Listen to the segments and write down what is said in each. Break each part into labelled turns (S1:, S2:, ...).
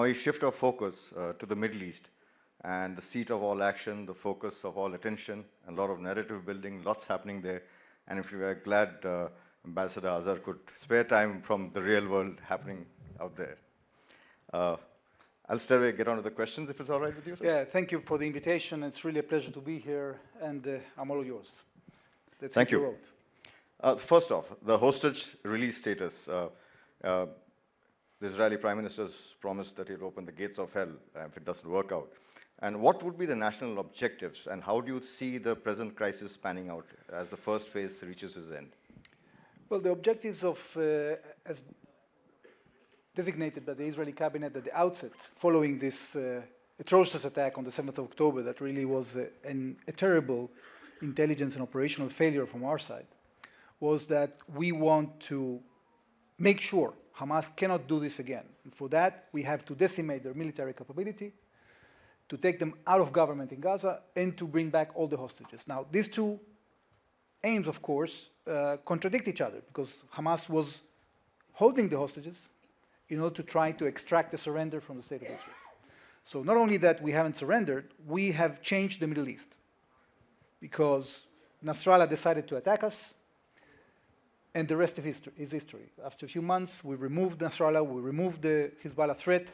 S1: we shift our focus to the Middle East and the seat of all action, the focus of all attention, and a lot of narrative building, lots happening there. And if we are glad Ambassador Azar could spare time from the real world happening out there. I'll straight away get on to the questions, if it's all right with you, sir.
S2: Yeah, thank you for the invitation. It's really a pleasure to be here, and I'm all yours. That's
S1: Thank you. First off, the hostage release status. The Israeli Prime Minister has promised that he'll open the gates of hell if it doesn't work out. And what would be the national objectives, and how do you see the present crisis panning out as the first phase reaches its end?
S2: Well, the objectives of, as designated by the Israeli cabinet at the outset, following this atrocious attack on the 7th of October, that really was a terrible intelligence and operational failure from our side, was that we want to make sure Hamas cannot do this again. And for that, we have to decimate their military capability, to take them out of government in Gaza, and to bring back all the hostages. Now, these two aims, of course, contradict each other, because Hamas was holding the hostages in order to try to extract a surrender from the state of Israel. So not only that we haven't surrendered, we have changed the Middle East, because Nasrallah decided to attack us, and the rest of is history. After a few months, we removed Nasrallah, we removed the Hezbollah threat,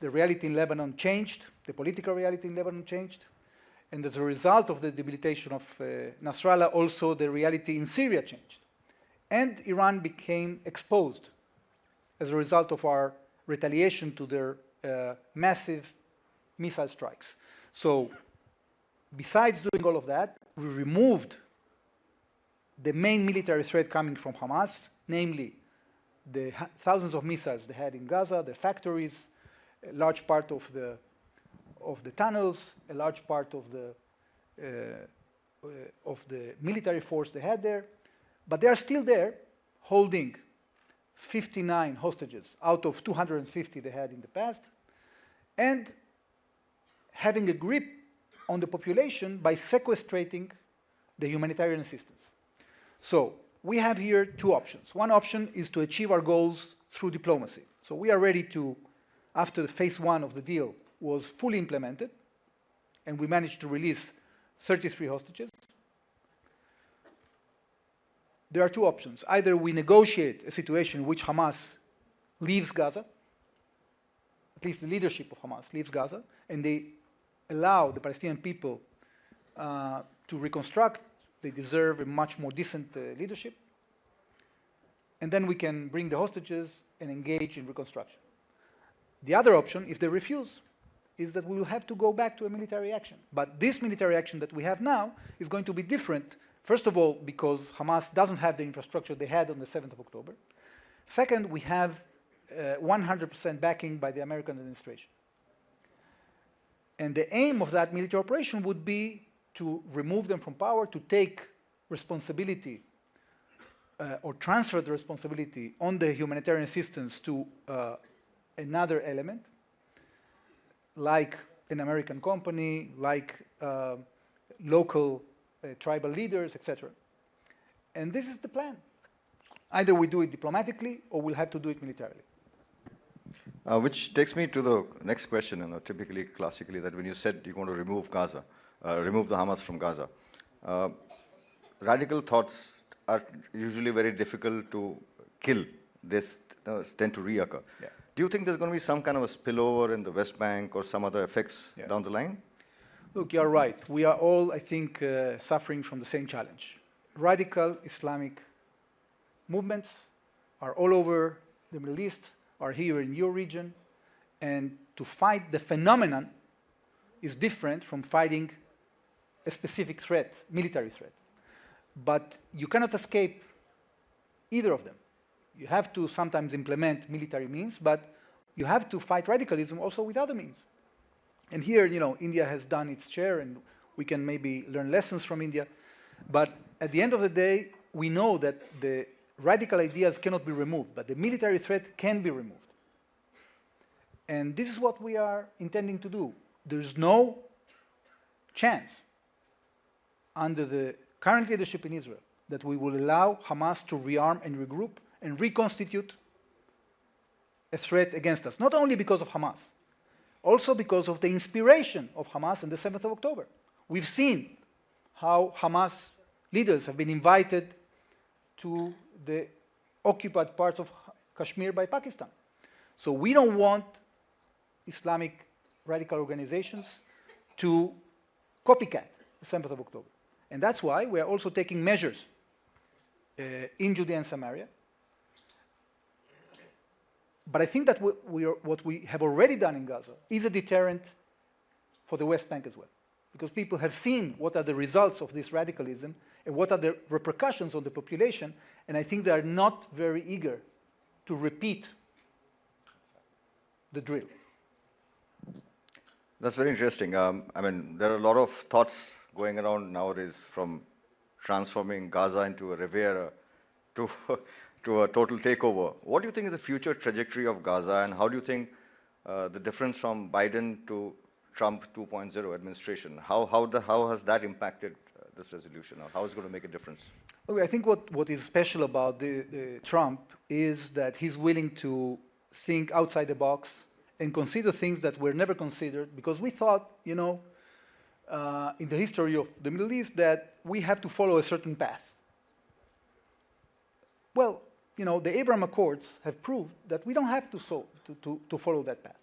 S2: the reality in Lebanon changed, the political reality in Lebanon changed, and as a result of the debilitation of Nasrallah, also the reality in Syria changed. And Iran became exposed as a result of our retaliation to their massive missile strikes. So besides doing all of that, we removed the main military threat coming from Hamas, namely the thousands of missiles they had in Gaza, the factories, a large part of the tunnels, a large part of the military force they had there. But they are still there, holding 59 hostages out of 250 they had in the past, and having a grip on the population by sequestrating the humanitarian assistance. So we have here two options. One option is to achieve our goals through diplomacy. So we are ready to, after the phase one of the deal was fully implemented, and we managed to release 33 hostages, there are two options. Either we negotiate a situation in which Hamas leaves Gaza, at least the leadership of Hamas leaves Gaza, and they allow the Palestinian people to reconstruct. They deserve a much more decent leadership. And then we can bring the hostages and engage in reconstruction. The other option, if they refuse, is that we will have to go back to a military action. But this military action that we have now is going to be different, first of all, because Hamas doesn't have the infrastructure they had on the 7th of October. Second, we have 100% backing by the American administration. And the aim of that military operation would be to remove them from power, to take responsibility or transfer the responsibility on the humanitarian assistance to another element, like an American company, like local tribal leaders, etc. And this is the plan. Either we do it diplomatically or we'll have to do it militarily.
S1: Which takes me to the next question, typically, classically, that when you said you want to remove Gaza, remove the Hamas from Gaza, radical thoughts are usually very difficult to kill. They tend to reoccur.
S2: Yeah.
S1: Do you think there's going to be some kind of a spillover in the West Bank or some other effects down the line?
S2: Look, you're right. We are all, I think, suffering from the same challenge. Radical Islamic movements are all over the Middle East, are here in your region, and to fight the phenomenon is different from fighting a specific threat, military threat. But you cannot escape either of them. You have to sometimes implement military means, but you have to fight radicalism also with other means. And here, India has done its share, and we can maybe learn lessons from India. But at the end of the day, we know that the radical ideas cannot be removed, but the military threat can be removed. And this is what we are intending to do. There's no chance under the current leadership in Israel that we will allow Hamas to rearm and regroup and reconstitute a threat against us, not only because of Hamas, Also because of the inspiration of Hamas on the 7th of October. We've seen how Hamas leaders have been invited to the occupied parts of Kashmir by Pakistan. So we don't want Islamic radical organizations to copycat the 7th of October. And that's why we are also taking measures in Judea and Samaria. But I think that what we have already done in Gaza is a deterrent for the West Bank as well. Because people have seen what are the results of this radicalism and what are the repercussions on the population, and I think they are not very eager to repeat the drill.
S1: That's very interesting. I mean, there are a lot of thoughts going around nowadays, from transforming Gaza into a Riviera to a total takeover. What do you think is the future trajectory of Gaza, and how do you think the difference from Biden to Trump 2.0 administration, how has that impacted this resolution, or how is it going to make a difference?
S2: Okay, I think what is special about Trump is that he's willing to think outside the box and consider things that were never considered, because we thought, you know, in the history of the Middle East, that we have to follow a certain path. Well, you know, the Abraham Accords have proved that we don't have to follow that path.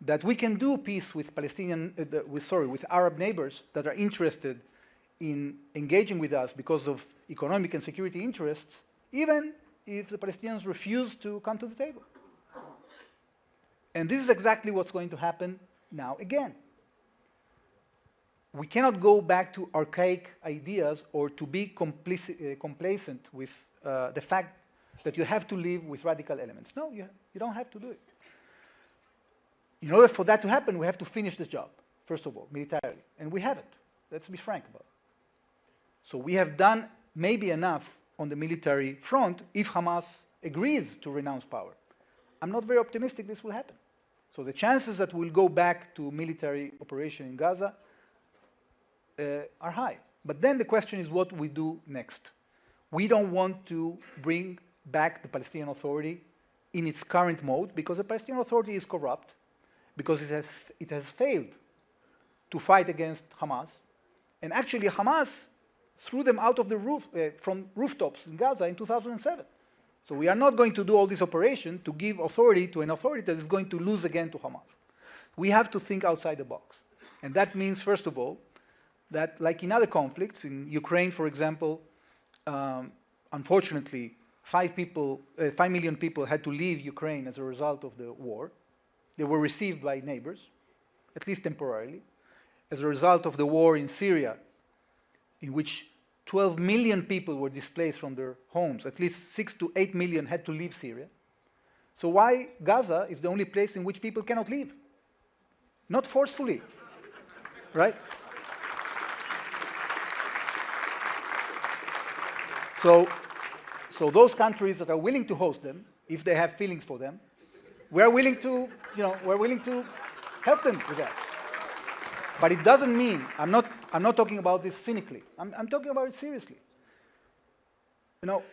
S2: That we can do peace with with Arab neighbors that are interested in engaging with us because of economic and security interests, even if the Palestinians refuse to come to the table. And this is exactly what's going to happen now again. We cannot go back to archaic ideas or to be complacent with the fact that you have to live with radical elements. No, you don't have to do it. In order for that to happen, we have to finish this job, first of all, militarily. And we haven't. Let's be frank about it. So we have done maybe enough on the military front if Hamas agrees to renounce power. I'm not very optimistic this will happen. So the chances that we'll go back to military operation in Gaza are high. But then the question is what we do next. We don't want to bring back the Palestinian Authority in its current mode, because the Palestinian Authority is corrupt, because it has failed to fight against Hamas. And actually Hamas threw them out of the roof, from rooftops in Gaza in 2007. So we are not going to do all this operation to give authority to an authority that is going to lose again to Hamas. We have to think outside the box. And that means, first of all, that like in other conflicts, in Ukraine, for example, unfortunately, 5 million people had to leave Ukraine as a result of the war. They were received by neighbors, at least temporarily. As a result of the war in Syria, in which 12 million people were displaced from their homes, at least 6 to 8 million had to leave Syria. So why Gaza is the only place in which people cannot leave? Not forcefully, right? So those countries that are willing to host them, if they have feelings for them, we're willing to help them with that. But it doesn't mean, I'm not talking about this cynically. I'm talking about it seriously. You know,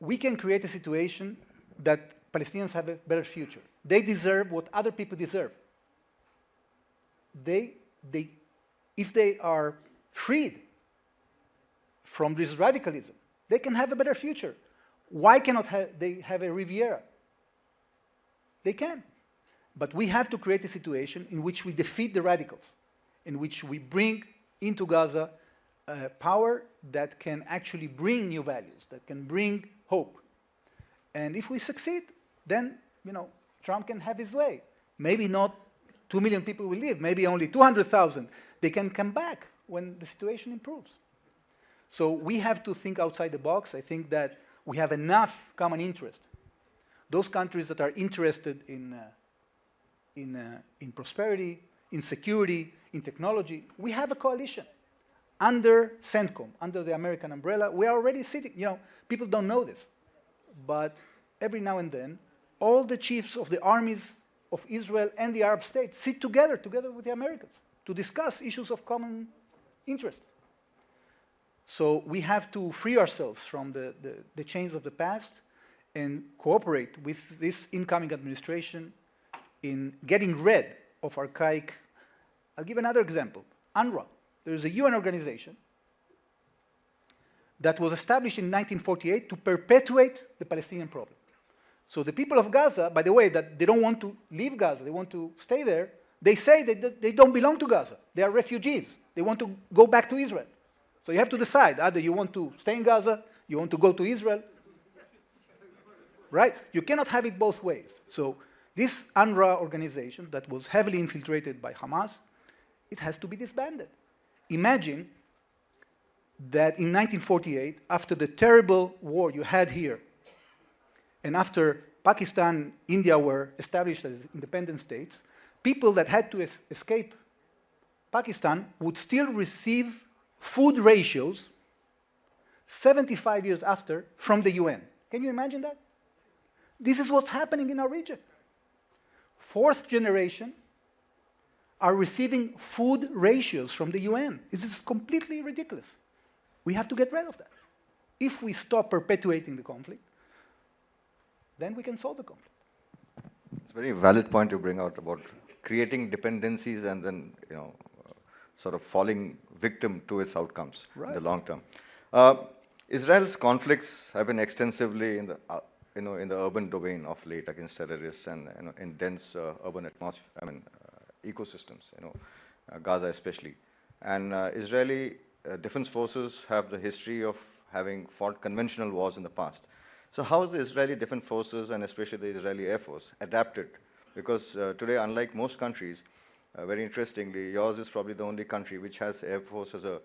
S2: we can create a situation that Palestinians have a better future. They deserve what other people deserve. If they are freed from this radicalism, they can have a better future. Why cannot they have a Riviera? They can. But we have to create a situation in which we defeat the radicals, in which we bring into Gaza power that can actually bring new values, that can bring hope. And if we succeed, then, you know, Trump can have his way. Maybe not 2 million people will leave, maybe only 200,000. They can come back when the situation improves. So we have to think outside the box. I think that we have enough common interest. Those countries that are interested in prosperity, in security, in technology, we have a coalition under CENTCOM, under the American umbrella. We are already sitting, you know, people don't know this, but every now and then, all the chiefs of the armies of Israel and the Arab states sit together with the Americans, to discuss issues of common interest. So we have to free ourselves from the chains of the past and cooperate with this incoming administration in getting rid of archaic. I'll give another example. UNRWA. There is a UN organization that was established in 1948 to perpetuate the Palestinian problem. So the people of Gaza, by the way, that they don't want to leave Gaza, they want to stay there, they say that they don't belong to Gaza. They are refugees. They want to go back to Israel. So you have to decide, either you want to stay in Gaza, you want to go to Israel, right? You cannot have it both ways. So this UNRWA organization that was heavily infiltrated by Hamas, it has to be disbanded. Imagine that in 1948, after the terrible war you had here, and after Pakistan, India were established as independent states, people that had to escape Pakistan would still receive food ratios 75 years after from the UN. Can you imagine that? This is what's happening in our region. Fourth generation are receiving food ratios from the UN. This is completely ridiculous. We have to get rid of that. If we stop perpetuating the conflict, then we can solve the conflict.
S1: It's a very valid point you bring out about creating dependencies and then, sort of falling victim to its outcomes in the long term. Israel's conflicts have been extensively in the, in the urban domain of late against terrorists and in dense urban atmosphere, ecosystems, Gaza especially. And Israeli defense forces have the history of having fought conventional wars in the past. So how has the Israeli defense forces and especially the Israeli Air Force adapted? Because today, unlike most countries, very interestingly, yours is probably the only country which has Air Force as a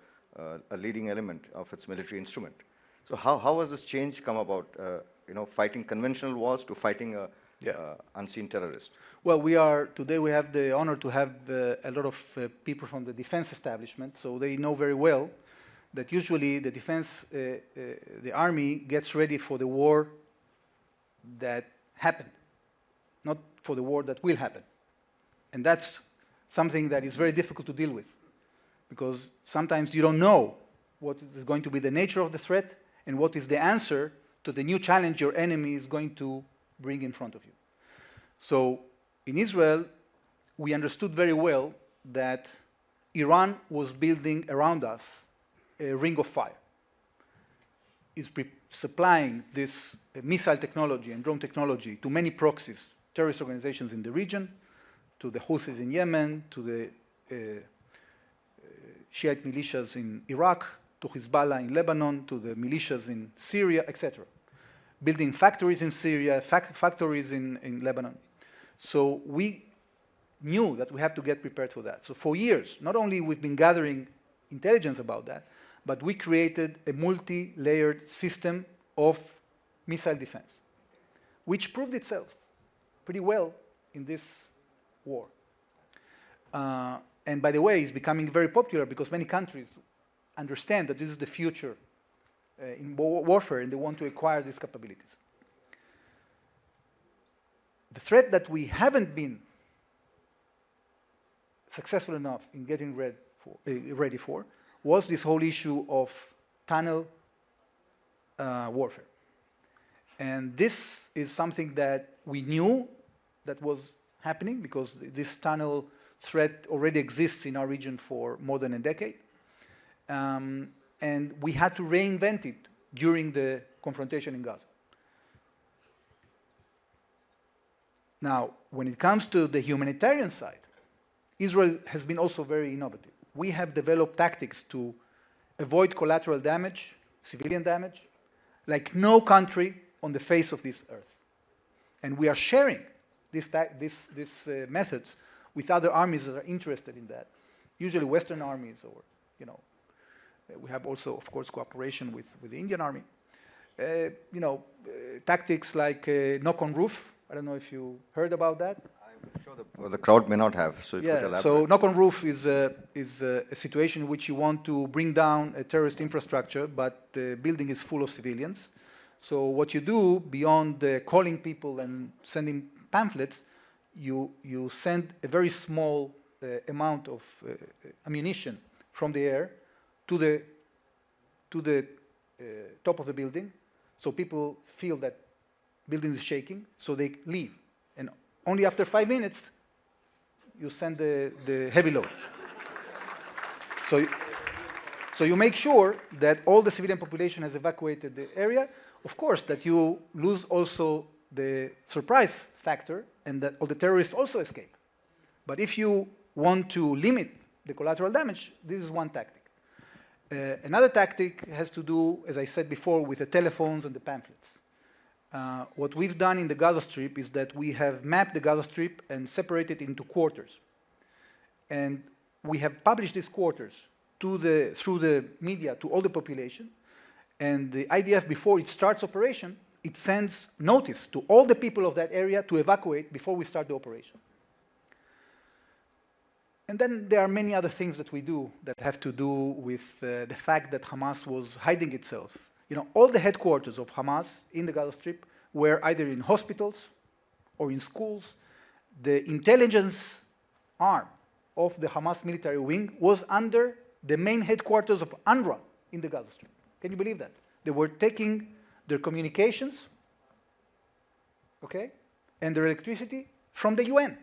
S1: leading element of its military instrument. So how has this change come about, fighting conventional wars to fighting unseen terrorist?
S2: Well, today we have the honor to have a lot of people from the defense establishment, so they know very well that usually the defense, the army gets ready for the war that happened, not for the war that will happen. And that's something that is very difficult to deal with, because sometimes you don't know what is going to be the nature of the threat and what is the answer to the new challenge your enemy is going to bring in front of you. So in Israel, we understood very well that Iran was building around us a ring of fire. Is supplying this missile technology and drone technology to many proxies, terrorist organizations in the region, to the Houthis in Yemen, to the Shiite militias in Iraq, to Hezbollah in Lebanon, to the militias in Syria, etc. Building factories in Syria, factories in Lebanon. So we knew that we have to get prepared for that. So for years, not only we've been gathering intelligence about that, but we created a multi-layered system of missile defense, which proved itself pretty well in this war. And by the way, it's becoming very popular because many countries understand that this is the future in warfare, and they want to acquire these capabilities. The threat that we haven't been successful enough in getting ready for was this whole issue of tunnel warfare. And this is something that we knew that was happening because this tunnel threat already exists in our region for more than a decade. And we had to reinvent it during the confrontation in Gaza. Now, when it comes to the humanitarian side, Israel has been also very innovative. We have developed tactics to avoid collateral damage, civilian damage, like no country on the face of this earth. And we are sharing these methods with other armies that are interested in that, usually Western armies, or, we have also, of course, cooperation with the Indian army. Tactics like knock on roof. I don't know if you heard about that.
S1: I'm sure the crowd may not have, so if you could elaborate.
S2: So knock on roof is a situation in which you want to bring down a terrorist infrastructure, but the building is full of civilians. So what you do, beyond calling people and sending pamphlets, you send a very small amount of ammunition from the air to the top of the building, so people feel that building is shaking, so they leave. And only after 5 minutes, you send the heavy load. So you make sure that all the civilian population has evacuated the area. Of course, that you lose also the surprise factor and that all the terrorists also escape. But if you want to limit the collateral damage, this is one tactic. Another tactic has to do, as I said before, with the telephones and the pamphlets. What we've done in the Gaza Strip is that we have mapped the Gaza Strip and separated it into quarters. And we have published these quarters through the media to all the population. And the IDF, before it starts operation, it sends notice to all the people of that area to evacuate before we start the operation. And then there are many other things that we do that have to do with the fact that Hamas was hiding itself. You know, all the headquarters of Hamas in the Gaza Strip were either in hospitals or in schools. The intelligence arm of the Hamas military wing was under the main headquarters of UNRWA in the Gaza Strip. Can you believe that? They were taking their communications, okay, and their electricity from the UN.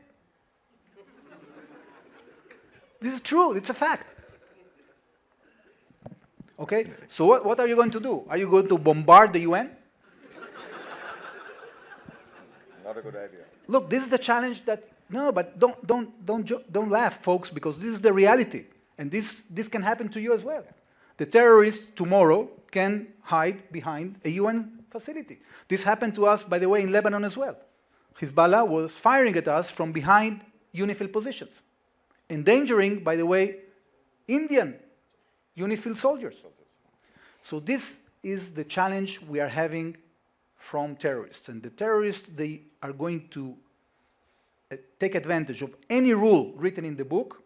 S2: This is true, it's a fact. Okay, so what are you going to do? Are you going to bombard the UN?
S1: Not a good idea.
S2: Look, this is the challenge that, no, but don't laugh, folks, because this is the reality. And this can happen to you as well. The terrorists tomorrow can hide behind a UN facility. This happened to us, by the way, in Lebanon as well. Hezbollah was firing at us from behind UNIFIL positions, endangering, by the way, Indian UNIFIL soldiers. So this is the challenge we are having from terrorists. And the terrorists, they are going to take advantage of any rule written in the book,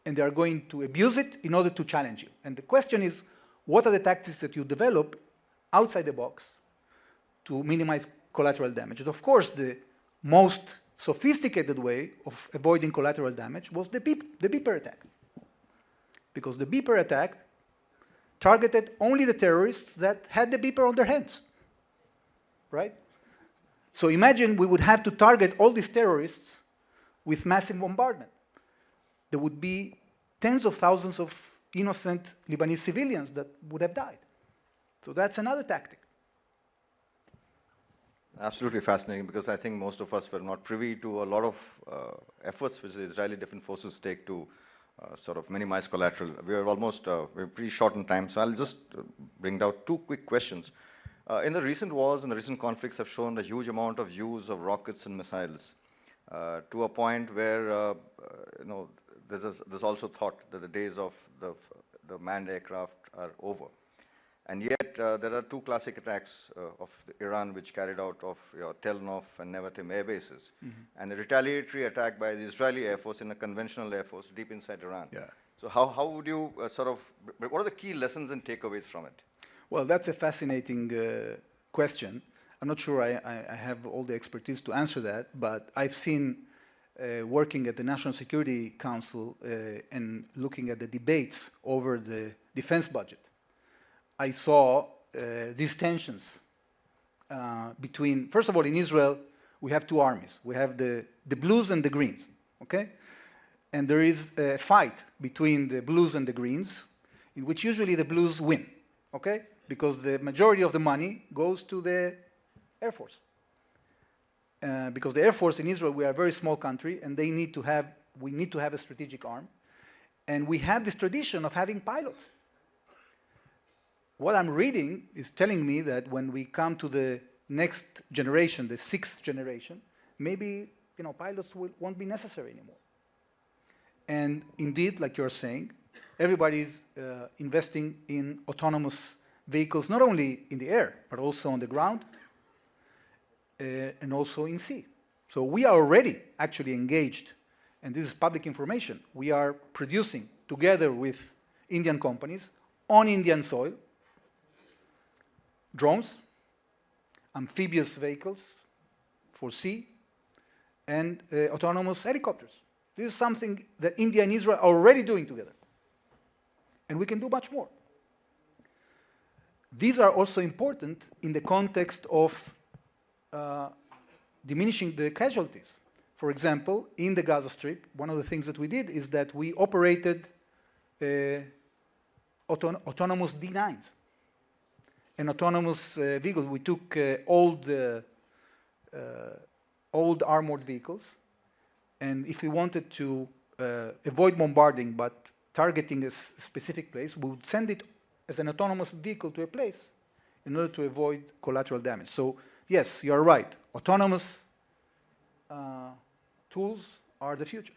S2: and they are going to abuse it in order to challenge you. And the question is, what are the tactics that you develop outside the box to minimize collateral damage? And of course, the most sophisticated way of avoiding collateral damage was the beeper attack. Because the beeper attack targeted only the terrorists that had the beeper on their heads, right? So imagine we would have to target all these terrorists with massive bombardment. There would be tens of thousands of innocent Lebanese civilians that would have died. So that's another tactic.
S1: Absolutely fascinating, because I think most of us were not privy to a lot of efforts which the Israeli Defense Forces take to sort of minimize collateral. We are almost we're pretty short in time, so I'll just bring out two quick questions. In the recent wars and the recent conflicts have shown a huge amount of use of rockets and missiles to a point where there's also thought that the days of the manned aircraft are over. And yet, there are two classic attacks of Iran which carried out of Tel Nof and Nevatim air bases, and a retaliatory attack by the Israeli Air Force in a conventional air force deep inside Iran.
S2: Yeah.
S1: So how would you what are the key lessons and takeaways from it?
S2: Well, that's a fascinating question. I'm not sure I have all the expertise to answer that, but I've seen, working at the National Security Council and looking at the debates over the defense budget, I saw these tensions between, first of all, in Israel, we have two armies. We have the blues and the greens, okay? And there is a fight between the blues and the greens, in which usually the blues win, okay? Because the majority of the money goes to the Air Force. Because the Air Force in Israel, we are a very small country, and we need to have a strategic arm. And we have this tradition of having pilots. What I'm reading is telling me that when we come to the next generation, the sixth generation, maybe pilots won't be necessary anymore. And indeed, like you're saying, everybody's investing in autonomous vehicles, not only in the air, but also on the ground, and also in sea. So we are already actually engaged, and this is public information. We are producing, together with Indian companies, on Indian soil, drones, amphibious vehicles for sea, and autonomous helicopters. This is something that India and Israel are already doing together. And we can do much more. These are also important in the context of diminishing the casualties. For example, in the Gaza Strip, one of the things that we did is that we operated autonomous D9s and autonomous vehicles. We took old armored vehicles, and if we wanted to avoid bombarding but targeting a specific place, we would send it as an autonomous vehicle to a place in order to avoid collateral damage. So yes, you're right. Autonomous tools are the future.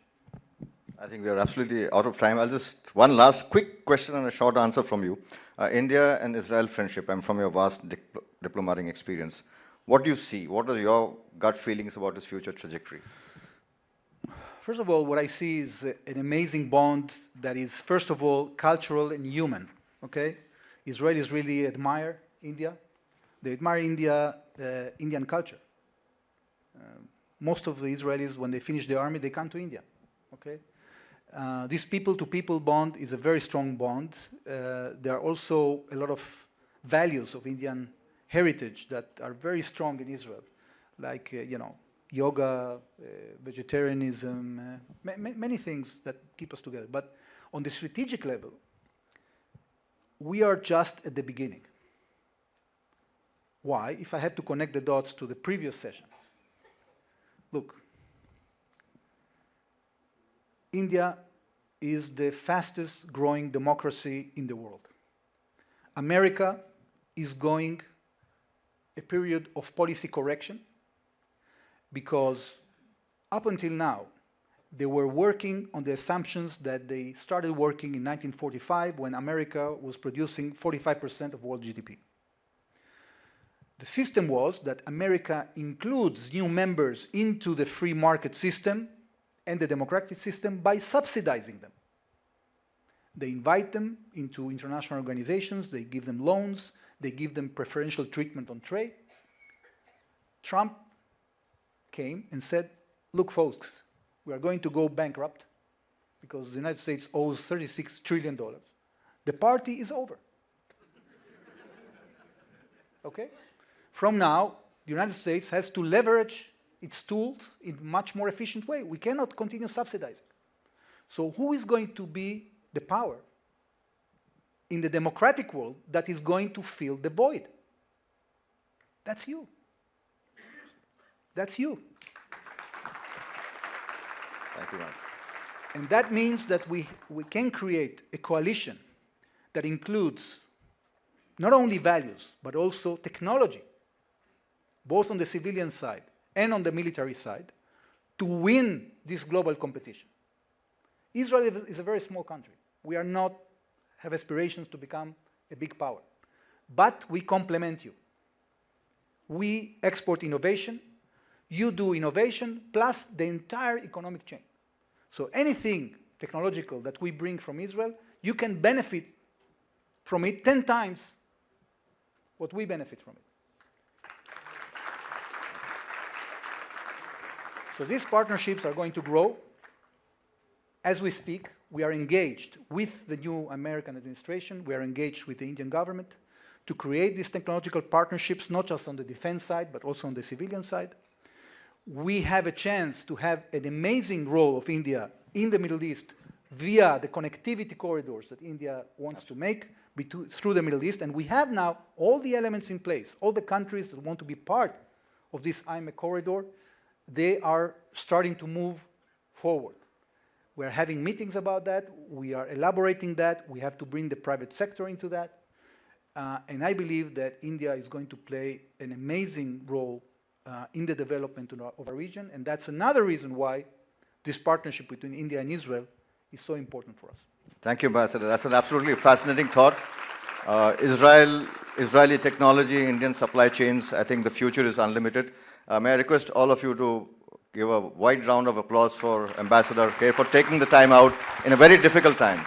S1: I think we are absolutely out of time. I'll just, one last quick question and a short answer from you. India and Israel friendship, and from your vast diplomatic experience, what do you see? What are your gut feelings about its future trajectory?
S2: First of all, what I see is an amazing bond that is, first of all, cultural and human, okay? Israelis really admire India. They admire Indian culture. Most of the Israelis, when they finish the army, they come to India, okay? This people-to-people bond is a very strong bond. There are also a lot of values of Indian heritage that are very strong in Israel, like, yoga, vegetarianism, many things that keep us together. But on the strategic level, we are just at the beginning. Why? If I had to connect the dots to the previous session. Look, India is the fastest growing democracy in the world. America is going a period of policy correction because up until now, they were working on the assumptions that they started working in 1945 when America was producing 45% of world GDP. The system was that America includes new members into the free market system and the democratic system by subsidizing them. They invite them into international organizations, they give them loans, they give them preferential treatment on trade. Trump came and said, look folks, we are going to go bankrupt because the United States owes $36 trillion. The party is over. Okay? From now, the United States has to leverage its tools in a much more efficient way. We cannot continue subsidizing. So who is going to be the power in the democratic world that is going to fill the void? That's you. That's you.
S1: Thank you, Mark.
S2: And that means that we can create a coalition that includes not only values, but also technology, both on the civilian side and on the military side, to win this global competition. Israel is a very small country. We are not have aspirations to become a big power. But we complement you. We export innovation, you do innovation, plus the entire economic chain. So anything technological that we bring from Israel, you can benefit from it 10 times what we benefit from it. So these partnerships are going to grow. As we speak, we are engaged with the new American administration, we are engaged with the Indian government to create these technological partnerships, not just on the defense side, but also on the civilian side. We have a chance to have an amazing role of India in the Middle East via the connectivity corridors that India wants to make through the Middle East. And we have now all the elements in place. All the countries that want to be part of this IMEC corridor, they are starting to move forward. We're having meetings about that. We are elaborating that. We have to bring the private sector into that. And I believe that India is going to play an amazing role in the development of our region. And that's another reason why this partnership between India and Israel is so important for us.
S1: Thank you, Ambassador. That's an absolutely fascinating thought. Israeli technology, Indian supply chains, I think the future is unlimited. May I request all of you to give a wide round of applause for Ambassador K for taking the time out in a very difficult time.